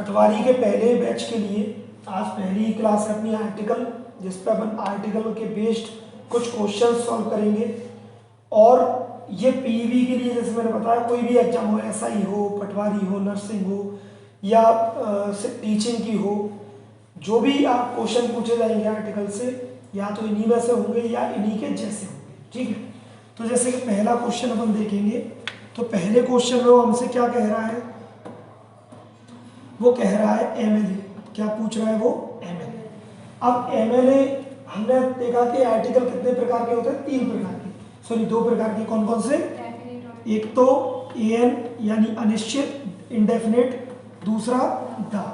पटवारी के पहले बैच के लिए आज पहली क्लास है अपनी आर्टिकल, जिस पर अपन आर्टिकल के बेस्ड कुछ क्वेश्चन सॉल्व करेंगे। और ये पीवी के लिए जैसे मैंने बताया कोई भी एग्जाम हो, एसआई हो, पटवारी हो, नर्सिंग हो या टीचिंग की हो, जो भी आप क्वेश्चन पूछे जाएंगे आर्टिकल से या तो इन्हीं में से होंगे या इन्हीं के जैसे होंगे। ठीक है, तो जैसे कि पहला क्वेश्चन अपन देखेंगे, तो पहले क्वेश्चन में वो हमसे क्या कह रहा है, वो कह रहा है एमएलए। क्या पूछ रहा है वो? एमएलए। अब एमएलए हमने देखा कि आर्टिकल कितने प्रकार के होते हैं? 3 प्रकार के, सॉरी 2 प्रकार के। कौन कौन से? एक तो एन यानी अनिश्चित इंडेफिनिट, दूसरा द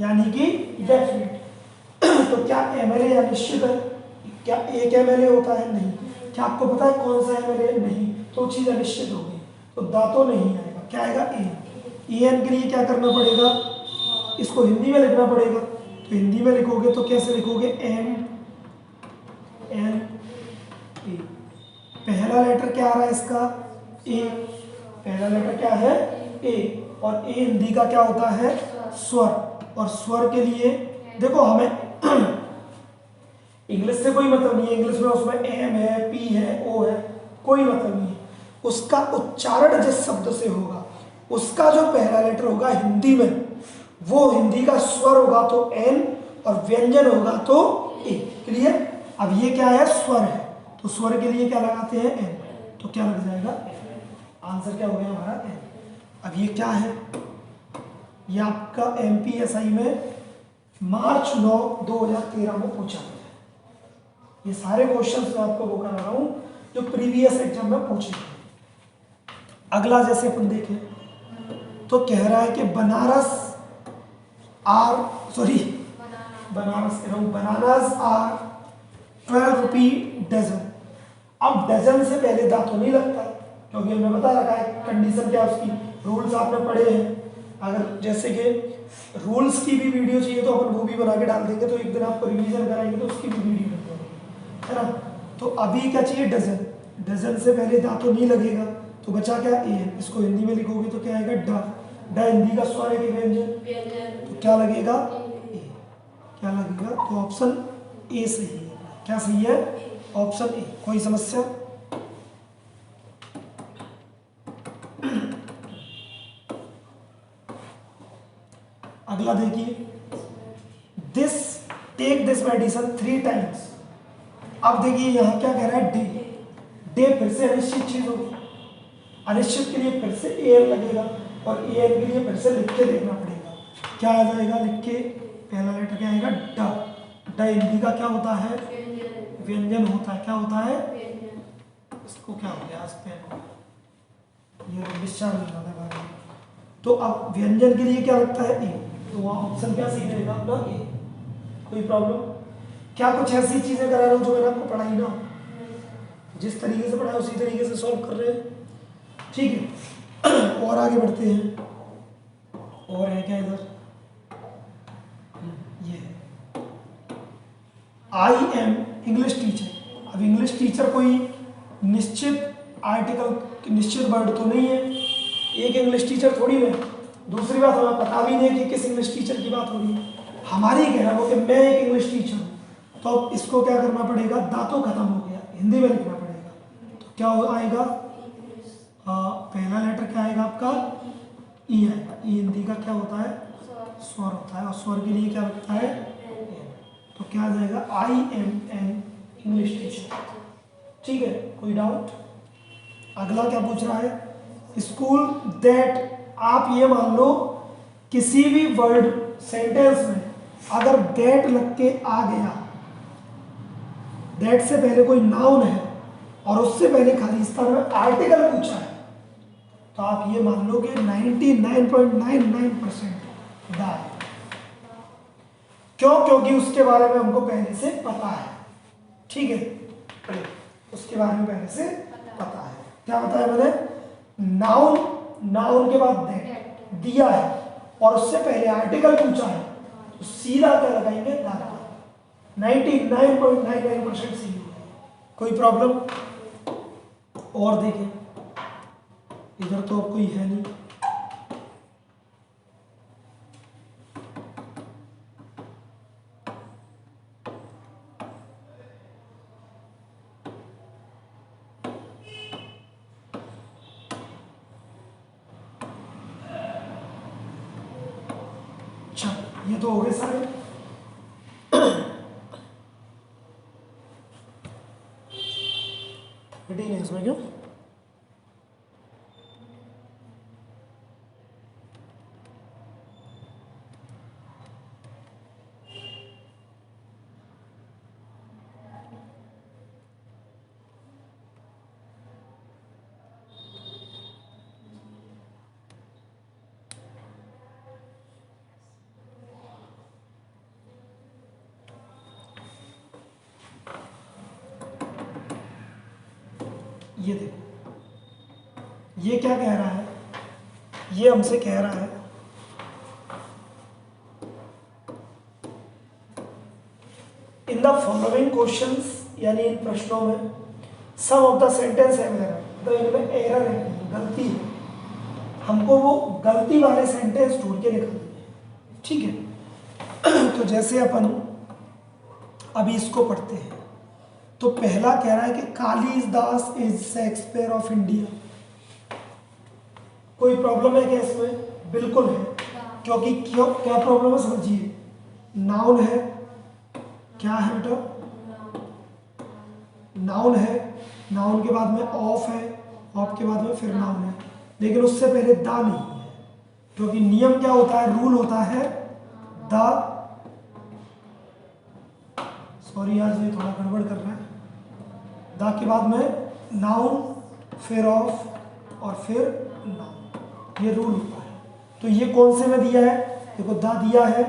यानी कि डेफिनिट। तो क्या एमएलए अनिश्चित है? क्या एक एमएलए होता है? नहीं। क्या आपको पता है कौन सा एमएलए? नहीं। तो चीज अनिश्चित हो गई, तो द तो नहीं आएगा। क्या आएगा? एन। एन के लिए क्या करना पड़ेगा? इसको हिंदी में लिखना पड़ेगा। तो हिंदी में लिखोगे तो कैसे लिखोगे? M N A. पहला लेटर क्या आ रहा है इसका? ए। पहला लेटर क्या है? ए। और ए हिंदी का क्या होता है? स्वर। और स्वर के लिए देखो हमें इंग्लिश से कोई मतलब नहीं है, इंग्लिश में उसमें एम है, पी है, ओ है, कोई मतलब नहीं है। उसका उच्चारण जिस शब्द से होगा उसका जो पहला लेटर होगा हिंदी में, वो हिंदी का स्वर होगा तो एन और व्यंजन होगा तो ए। क्लियर? अब ये क्या है? स्वर है, तो स्वर के लिए क्या लगाते हैं? एन। तो क्या लग जाएगा? आंसर क्या हो गया हमारा? एन। अब ये क्या है? ये आपका एमपीएसआई में मार्च 9 2013 में पूछा गया। ये सारे क्वेश्चंस मैं आपको वो करा रहा हूं जो प्रीवियस एग्जाम में पूछे गए। अगला जैसे अपन देखें तो कह रहा है कि बनानास आर 12 रुपी डजन। अब डजन से पहले दा तो नहीं लगता क्योंकि हमने बता रखा है कंडीशन क्या उसकी, रूल्स आपने पढ़े हैं। अगर जैसे कि रूल्स की भी वीडियो चाहिए तो अपन वो भी बना के डाल देंगे, तो एक दिन आपको रिवीजन कराएंगे तो उसकी भी वीडियो बन जाएगी, है ना। तो अभी क्या चाहिए? डजन। डजन से पहले दा तो नहीं लगेगा, तो बचा क्या? ए। इसको हिंदी में लिखोगे तो क्या आएगा? ड। ड हिंदी का स्वर है कि व्यंजन? तो क्या लगेगा? ए। क्या लगेगा? तो ऑप्शन ए सही है। क्या सही है? Option A. कोई समस्या? अगला देखिए, टेक दिस मेडिसिन 3 टाइम्स। अब देखिए यहां क्या कह रहा है? डे। डे फिर से अनिश्चित चीज होगी, अनिश्चित के लिए फिर से ए लगेगा और ए के लिए फिर से लिख के देखना पड़ेगा। क्या आ जाएगा लिख के? पहला लेटर क्या आएगा? ड। ड हिंदी का क्या होता है? व्यंजन होता है। क्या होता है? इसको क्या हो गया? आज पेन ये डिस्चार्ज हो जाता है। तो अब व्यंजन के लिए क्या लगता है? ए। तो वहाँ ऑप्शन क्या सही रहेगा अपना? ए। कोई प्रॉब्लम? क्या कुछ ऐसी चीजें करा रहा हूँ जो मैंने आपको पढ़ाई ना, जिस तरीके से पढ़ा उसी तरीके से सॉल्व कर रहे हैं? ठीक है, और आगे बढ़ते हैं। और है क्या इधर? ये आई एम इंग्लिश टीचर। अब इंग्लिश टीचर कोई निश्चित आर्टिकल, निश्चित वर्ड तो नहीं है। एक इंग्लिश टीचर थोड़ी है। दूसरी बात हमें पता भी नहीं है कि किस इंग्लिश टीचर की बात हो रही है। हमारी कहना हो कि मैं एक इंग्लिश टीचर हूँ, तो अब इसको क्या करना पड़ेगा? दांतों खत्म हो गया, हिंदी में लिखना पड़ेगा। तो क्या आएगा? पहला लेटर क्या आएगा आपका? ई आएगा। ई हिंदी का क्या होता है? स्वर होता है, और स्वर के लिए क्या लगता है? तो क्या आ जाएगा? I am an English teacher. ठीक है, कोई डाउट? अगला क्या पूछ रहा है? School that. आप ये मान लो किसी भी वर्ड सेंटेंस में अगर दैट लग के आ गया, दैट से पहले कोई नाउन है और उससे पहले खाली स्थान में आर्टिकल पूछा है, तो आप ये मान लो कि 99.99% दा है। क्यों? क्योंकि उसके बारे में हमको पहले से पता है। ठीक है, उसके बारे में पहले से पता है। क्या बताया मैंने? नाउन, नाउन के बाद दैट दिया है और उससे पहले आर्टिकल पूछा है, तो सीधा क्या लगाएंगे? दा। 99.99% सही है। कोई प्रॉब्लम? और देखें, इधर तो अब कोई है नहीं। ये तो हो गए सारे। नहीं है इसमें क्यों? ये देखो, ये क्या कह रहा है, ये हमसे कह रहा है इन द फॉलोइंग क्वेश्चंस, यानी इन प्रश्नों में सम ऑफ द सेंटेंस है, तो इनमें एरर है, गलती है, हमको वो गलती वाले सेंटेंस ढूंढ के निकालने हैं, ठीक है। तो जैसे अपन अभी इसको पढ़ते हैं, तो पहला कह रहा है कि Kalidas is Shakespeare of India. कोई प्रॉब्लम है क्या इसमें? बिल्कुल है, क्योंकि क्यों, क्या प्रॉब्लम है समझिए। नाउन है, क्या है बेटा? नाउन है, नाउन के बाद में ऑफ है, ऑफ के बाद में फिर नाउन है, लेकिन उससे पहले दा नहीं है, क्योंकि नियम क्या होता है, रूल होता है दा, सॉरी आज ये थोड़ा गड़बड़ कर रहा है, दा के बाद में नाउन, फिर ऑफ और फिर नाउन, ये रूल होता है। तो ये कौन से में दिया है? देखो, दा दिया है,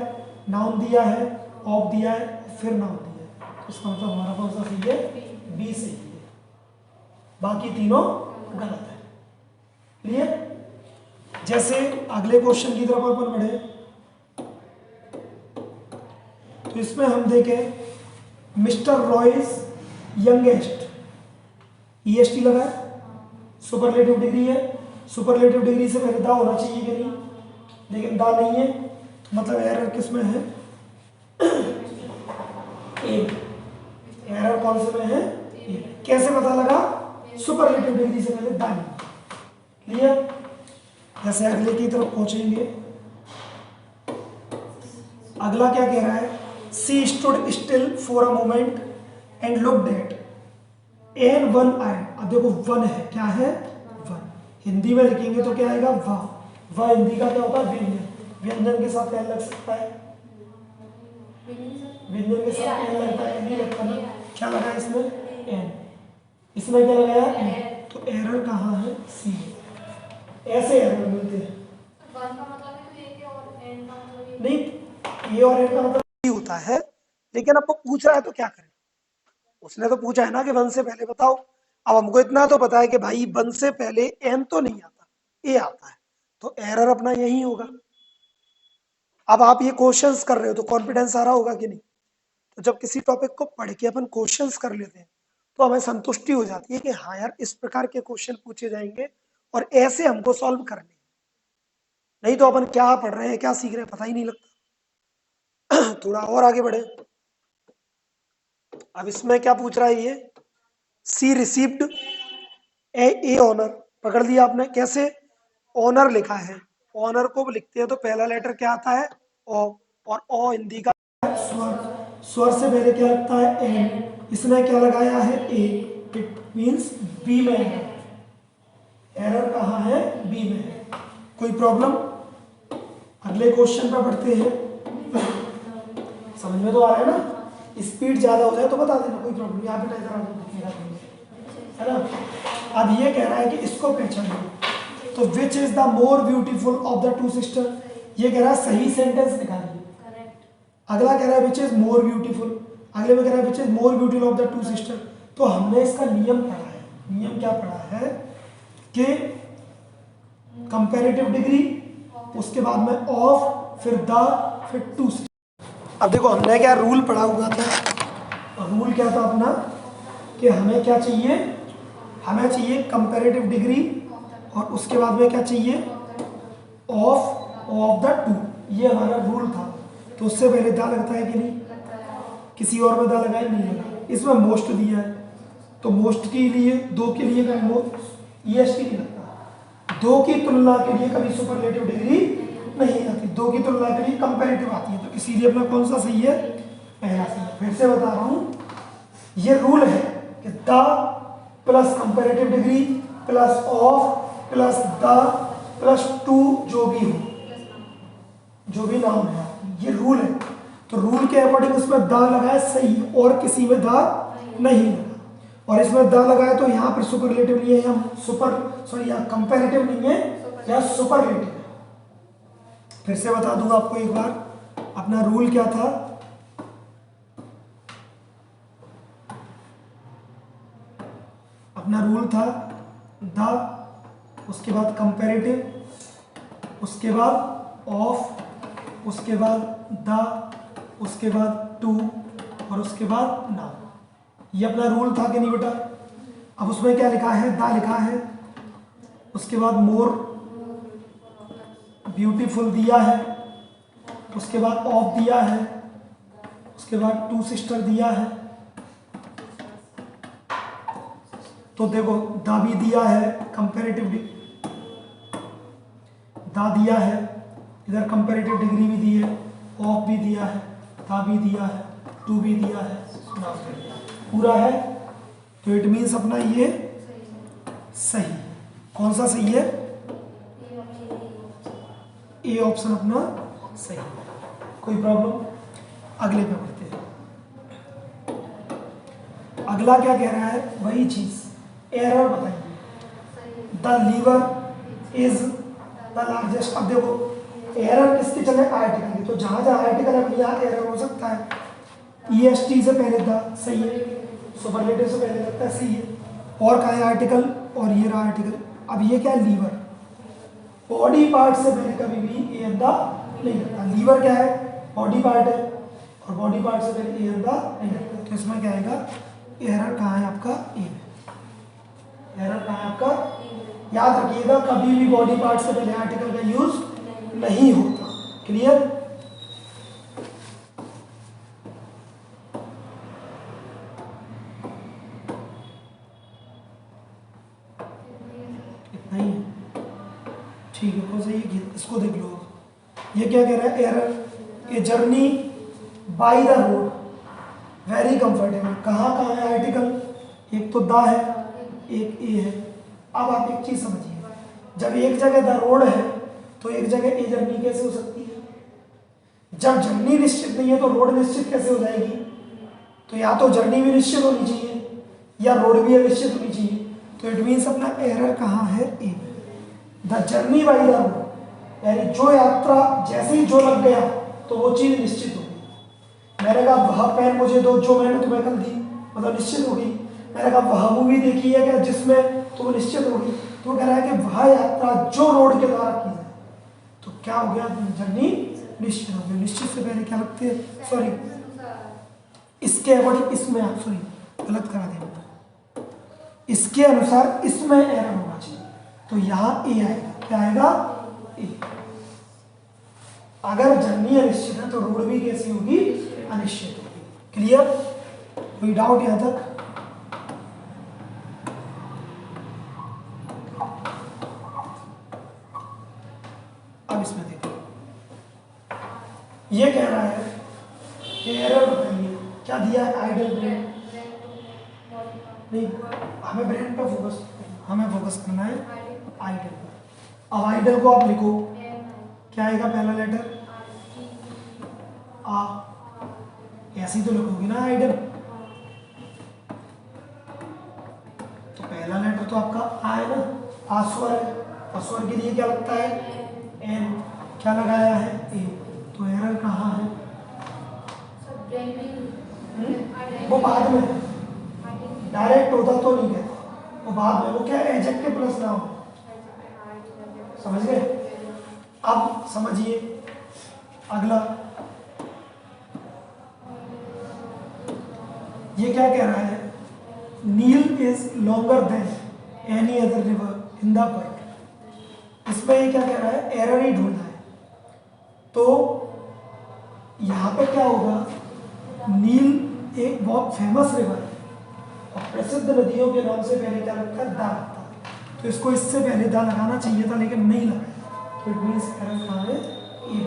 नाउन दिया है, ऑफ दिया है, फिर नाउन दिया है, तो इसका मतलब हमारा कौन सा सही है? बी सही है, बाकी तीनों गलत है। क्लियर? जैसे अगले क्वेश्चन की तरफ अपन बढ़े, तो इसमें हम देखें मिस्टर रॉयज यंगेस्ट, ईएसटी लगा है, सुपरलेटिव डिग्री है, सुपरलेटिव डिग्री से पहले दा होना चाहिए कि नहीं, लेकिन दा नहीं है, तो मतलब एरर किस में है? एक एरर कौन से में है? एक। कैसे पता लगा? सुपरलेटिव डिग्री से पहले दा नहीं। क्लियर? जैसे अगले की तरफ पहुंचेंगे, अगला क्या कह रहा है? She stood still for a moment and looked at an one eye. अब देखो, वन है, क्या है? वन। हिंदी में लिखेंगे तो क्या आएगा? वाह। वाह हिंदी का क्या होता है? व्यंजन। व्यंजन के साथ क्या लग सकता है? व्यंजन के साथ क्या लगता है? नहीं लगता ना। क्या लगा इसमें? एन। इसमें क्या लगाया? एन। तो एरर कहाँ है? सी। ऐसे एरर मिलते हैं। नहीं, ए और एन का मतलब नहीं होता है, लेकिन आपको पूछ रहा है तो क्या करें? उसने तो पूछा है ना कि वन से पहले बताओ। अब हमको इतना तो पता है कि भाई वन से पहले एन तो नहीं आता, ए आता है, तो एरर अपना यही होगा। अब आप ये क्वेश्चंस कर रहे हो तो कॉन्फिडेंस आ रहा होगा कि नहीं? तो जब किसी टॉपिक को पढ़ के अपन क्वेश्चंस कर लेते हैं तो हमें संतुष्टि हो जाती है कि हाँ यार, इस प्रकार के क्वेश्चन पूछे जाएंगे और ऐसे हमको सॉल्व करने। नहीं तो अपन क्या पढ़ रहे हैं, क्या सीख रहे हैं, पता ही नहीं लगता। थोड़ा और आगे बढ़े। अब इसमें क्या पूछ रहा है? ये सी रिसीव्ड ए ऑनर, पकड़ लिया आपने। कैसे? ऑनर लिखा है, ऑनर को लिखते हैं तो पहला लेटर क्या आता है? ओ, और ओ हिंदी का स्वर, स्वर से पहले क्या लगता है? एन। इसने क्या लगाया है? ए। इट मींस बी में है। एरर कहाँ है? बी में है। कोई प्रॉब्लम? अगले क्वेश्चन पर बढ़ते हैं। समझ में तो आ रहा है ना? स्पीड ज्यादा हो जाए तो बता देना, कोई प्रॉब्लम। यहाँ पे टाइगर है ना। अब ये कह रहा है कि इसको पहचानिए, तो which is the more beautiful of the two sister. ये कह रहा है सही सेंटेंस निकालिए। अगला कह रहा है विच इज मोर ब्यूटीफुल, अगले में कह रहा है which is more beautiful of the two sister. तो हमने इसका नियम पढ़ा है। नियम क्या पढ़ा है? कि कंपैरेटिव डिग्री, उसके बाद में ऑफ, फिर द, फिर टू। अब देखो, हमने क्या रूल पढ़ा हुआ था? रूल क्या था अपना? कि हमें क्या चाहिए? हमें चाहिए कंपैरेटिव डिग्री, और उसके बाद में क्या चाहिए? Of the two. ये हमारा रूल था। तो उससे पहले दा लगता है कि नहीं? किसी और में दा लगा ही नहीं लगा। इसमें मोस्ट दिया है, तो मोस्ट के लिए, दो के लिए कभी ईएसटी नहीं लगता। दो की तुलना के लिए कभी सुपरलेटिव डिग्री नहीं आती। दो की तुलना के लिए कंपैरेटिव आती है, तो इसीलिए अपना कौन सा सही है, पहला सही है। फिर से बता रहा हूं, ये रूल है कि the plus comparative degree plus of plus the plus two जो भी हो, जो भी नाम है, ये रूल है। तो रूल के अकॉर्डिंग इसमें द लगाए सही, और किसी में द नहीं लगा, और इसमें द लगाए तो यहाँ पर सुपरलेटिव नहीं है, यहाँ कंपैरेटिव नहीं है, यहाँ सुपरलेटिव है। फिर से बता दूंगा आपको एक बार, अपना रूल क्या था, अपना रूल था द, उसके बाद कंपैरेटिव, उसके बाद ऑफ, उसके बाद द, उसके बाद टू, और उसके बाद नाउ। ये अपना रूल था कि नहीं बेटा? अब उसमें क्या लिखा है, द लिखा है, उसके बाद मोर ब्यूटीफुल दिया है, उसके बाद ऑफ दिया है, उसके बाद टू सिस्टर दिया है। तो देखो दा भी दिया है, कंपैरेटिव दा दिया है, इधर कंपैरेटिव डिग्री भी दी है, ऑफ भी दिया है, दा भी दिया है, टू भी दिया है, पूरा है। तो इट मीन्स अपना ये सही। कौन सा सही है? ए ऑप्शन अपना सही। कोई प्रॉब्लम? अगले पे बढ़ते हैं। अगला क्या कह रहा है, वही चीज, एरर बताइए। The liver is the largest. अब देखो एरर किसकी चले, आर्टिकल की, तो जहां जहां आर्टिकल है भैया एरर हो सकता है। EST से पहले द सही है, सुपरलेटिव से पहले लगता है सही है, और कहा है आर्टिकल, और ये रहा आर्टिकल। अब ये क्या है, लीवर, बॉडी पार्ट से पहले कभी भी ए द नहीं लगता। लीवर क्या है, बॉडी पार्ट है, और बॉडी पार्ट से पहले ए द नहीं लगता। तो इसमें क्या आएगा, एरर कहाँ है आपका, ए में। एरर कहाँ है आपका, याद रखिएगा कभी भी बॉडी पार्ट से पहले आर्टिकल का यूज नहीं होता। क्लियर? इतना ही है, ठीक है। कौन सा ये, इसको देख लो। ये क्या कह रहा है, error, a journey by the road very comfortable. कहाँ कहाँ है आर्टिकल, एक तो द है, एक ए है। अब आप एक चीज समझिए, जब एक जगह द रोड है तो एक जगह ए जर्नी कैसे हो सकती है? जब जर्नी निश्चित नहीं है तो रोड निश्चित कैसे हो जाएगी? तो या तो जर्नी भी निश्चित होनी चाहिए या रोड भी निश्चित होनी चाहिए। तो इट मीन्स अपना एरर कहाँ है, a. The journey by the road, यानी जो यात्रा जैसे ही जो लग गया तो वो चीज निश्चित हो गई। मैंने कहा वह पेन मुझे दो जो मैंने तुम्हें कल दी, मतलब निश्चित हो गई। मैंने कहा वह मूवी देखी है क्या, जिसमें तो वो निश्चित हो गई। तो कह रहा है कि वह यात्रा जो रोड के द्वारा की जाए, तो क्या हो गया, जर्नी निश्चित हो गई। निश्चित से पहले क्या लगते हैं, सॉरी इसके अकॉर्डिंग इसमें, आप सॉरी गलत करा दिया, इसके अनुसार इसमें एरर होना चाहिए। तो यहाँ ए आएगा, क्या आएगा, ए। अगर जर्नी अनिश्चित है तो रोड भी कैसी होगी, अनिश्चित होगी। क्लियर? कोई डाउट यहां तक? अब इसमें देखो, ये कह रहा है कि एरर बताइए, क्या दिया है, आइडल ब्रेन। नहीं, हमें ब्रेन पर फोकस, हमें फोकस करना है आइडल पर। अब आइडल को आप लिखो, क्या आएगा, पहला लेटर आ, ऐसी तो लिखोगे ना आइडल। तो पहला लेटर तो आपका आ है ना, आ स्वर है, और स्वर के लिए क्या लगता है, एन। क्या लगाया है, ए। तो एरर कहाँ है, वो बाद में, डायरेक्ट होता तो नहीं है, वो बाद में, वो क्या एडजेक्टिव प्लस नाउन। समझ गए? अब समझिए अगला, ये क्या कह रहा है, Nile is longer than any other river in the world. इसमें ये क्या कह रहा है, एरर ही ढूंढना है। तो यहाँ पे क्या होगा, नील एक बहुत फेमस रिवर है और प्रसिद्ध नदियों के नाम से पहले क्या लगता है, दा लगता है। तो इसको इससे पहले दा लगाना चाहिए था लेकिन नहीं लगाया। तो इट मीन्स एरर कहाँ है, ए।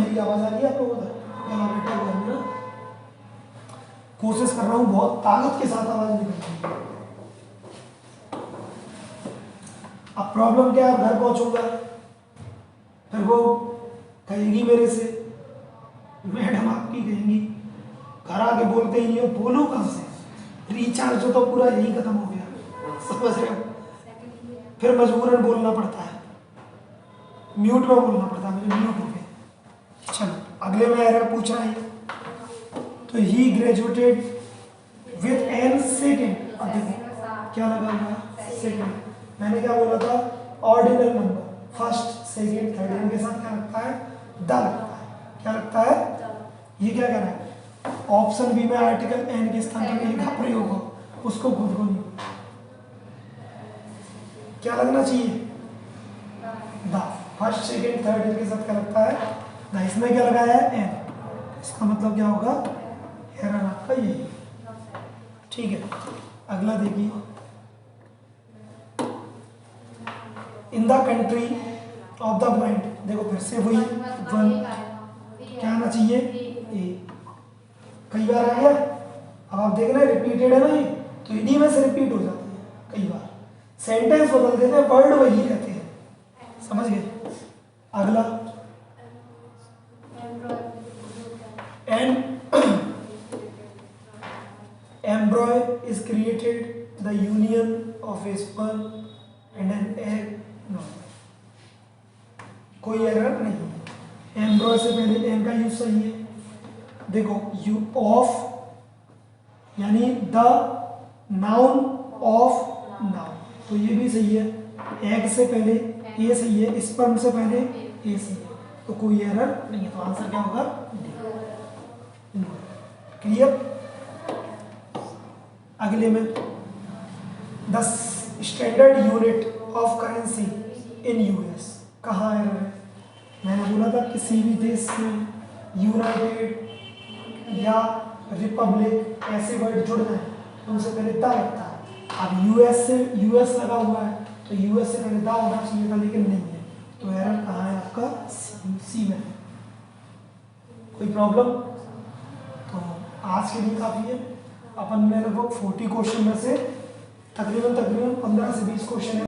मेरी आवाज़ आ रही है आप लोगों को? बेटा हुआ ना, कोशिश कर रहा हूँ बहुत ताकत के साथ आवाज़ निकलती है। अब प्रॉब्लम क्या है, घर पहुँचूंगा फिर वो कहेगी मेरे से, मैडम आपकी कहेंगी, घर आके बोलते ही नहीं हो, बोलूँ कहाँ से? रिचार्ज तो पूरा यही खत्म हो गया, समझ रहे हो? फिर मजबूरन बोलना पड़ता है, म्यूट में बोलना पड़ता है, मुझे म्यूट हो गया। चलो अगले में एरर पूछ रहा है, तो ही ग्रेजुएटेड विथ एन सेकेंड। अब देखो क्या लगा हुआ सेकेंड, मैंने क्या बोला था, ordinal number first second third, इनके साथ क्या लगता है, द लगता है। क्या लगता है, ये क्या कह रहा है, ऑप्शन बी में आर्टिकल एन के स्थान पर लिखा प्रयोग हो, उसको खुद को नहीं, क्या लगना चाहिए, द। फर्स्ट सेकेंड थर्ड इनके साथ क्या लगता है, द। इसमें क्या लगाया है, एन, इसका मतलब क्या होगा, एरर आपका यही। ठीक है, अगला देखिए, in the country of the point, देखो फिर से वही वन, क्या आना चाहिए, ए। कई बार आ गया, अब आप देख रहे हैं रिपीटेड है ना ये, तो इन्हीं में से रिपीट हो जाती है कई बार, सेंटेंस बदल देते हैं, वर्ड वही रहते हैं, समझ गए। अगला and embryo is created the union of a sperm and an egg, no, कोई एरर नहीं है। एम्ब्रॉय से पहले एन का यूज सही है, देखो यू ऑफ यानी द नाउन ऑफ नाउन, तो ये भी सही है। एग से पहले ए सही है, स्पर्म से पहले ए सही है, तो कोई एरर नहीं है, तो आंसर क्या होगा, क्लियर। अगले में the standard unit of currency in US, कहाँ एरर है, मैंने बोला था किसी भी देश में यूनाइटेड या रिपब्लिक ऐसे वर्ड जुड़ना है तो उनसे पहले द लगता है। अब यूएस से यूएस लगा हुआ है तो यूएस से पहले द होना चाहिए था, लेकिन नहीं है, तो एरर कहाँ है आपका, सी में है। कोई प्रॉब्लम? तो आज के लिए काफ़ी है, अपन ने लगभग 40 क्वेश्चन में से तकरीबन 15 से 20 क्वेश्चन है।